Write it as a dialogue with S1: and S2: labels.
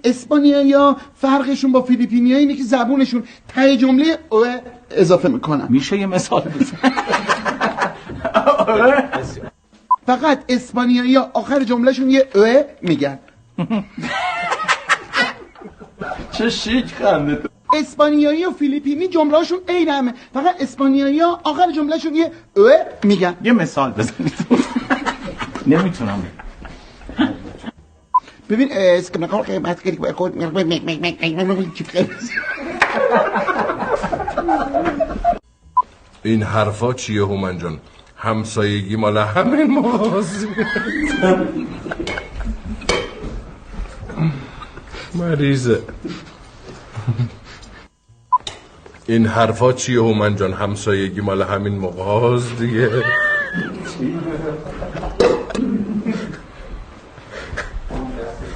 S1: اسپانیایی‌ها فرقشون با فیلیپینی‌ها اینه که زبونشون ته جمله او اضافه میکنن.
S2: میشه یه مثال بزن؟
S1: فقط اسپانیایی‌ها آخر جملهشون یه او میگن.
S2: چه شیک خنده.
S1: اسپانیایی و فیلیپینی جمله‌شون عین همه، فقط اسپانیایی‌ها آخر جملهشون یه او میگن.
S2: یه مثال بزنید. نمیتونم.
S1: ببین
S3: این حرفا چیه هومن جان؟ همسایگی مال همین موضوع. مریضه. این حرفا چیه هومن جان؟ همسایگی مال همین موضوع دیگه.